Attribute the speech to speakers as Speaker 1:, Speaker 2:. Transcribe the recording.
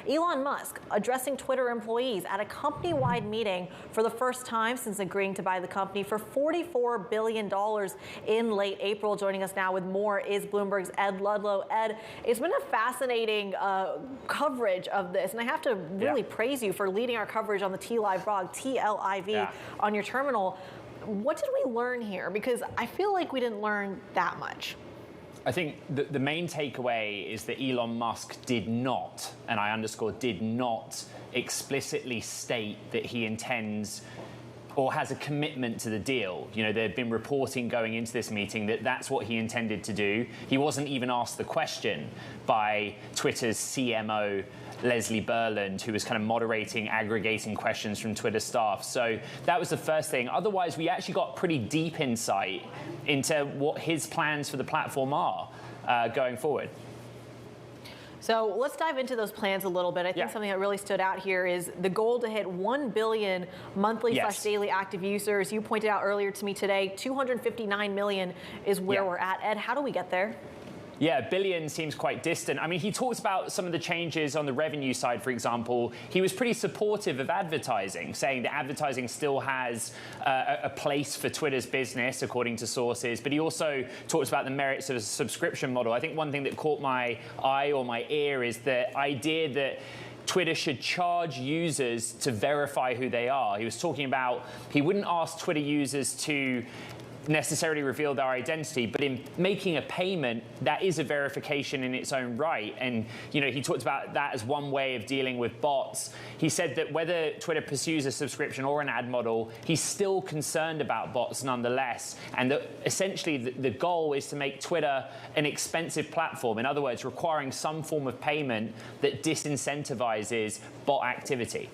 Speaker 1: Elon Musk addressing Twitter employees at a company-wide meeting for the first time since agreeing to buy the company for $44 billion in late April. Joining us now with more is Bloomberg's Ed Ludlow. Ed, it's been a fascinating coverage of this, and I have to really praise you for leading our coverage on the T-Live blog, TLIV, on your terminal. What did we learn here? Because I feel like we didn't learn that much.
Speaker 2: I think the main takeaway is that Elon Musk did not, and I underscore did not, explicitly state that he intends or has a commitment to the deal. You know, there had been reporting going into this meeting that that's what he intended to do. He wasn't even asked the question by Twitter's CMO, Leslie Berland, who was kind of moderating, aggregating questions from Twitter staff. So that was the first thing. Otherwise, we actually got pretty deep insight into what his plans for the platform are going forward.
Speaker 1: So let's dive into those plans a little bit. I think something that really stood out here is the goal to hit 1 billion monthly / daily active users. You pointed out earlier to me today, 259 million is where we're at. Ed, how do we get there?
Speaker 2: Yeah, billion seems quite distant. I mean, he talks about some of the changes on the revenue side, for example. He was pretty supportive of advertising, saying that advertising still has a place for Twitter's business, according to sources. But he also talks about the merits of a subscription model. I think one thing that caught my eye or my ear is the idea that Twitter should charge users to verify who they are. He was talking about he wouldn't ask Twitter users to necessarily reveal their identity, but in making a payment, that is a verification in its own right. And you know, he talked about that as one way of dealing with bots. He said that whether Twitter pursues a subscription or an ad model, he's still concerned about bots nonetheless, and that essentially the goal is to make Twitter an expensive platform. In other words, requiring some form of payment that disincentivizes bot activity.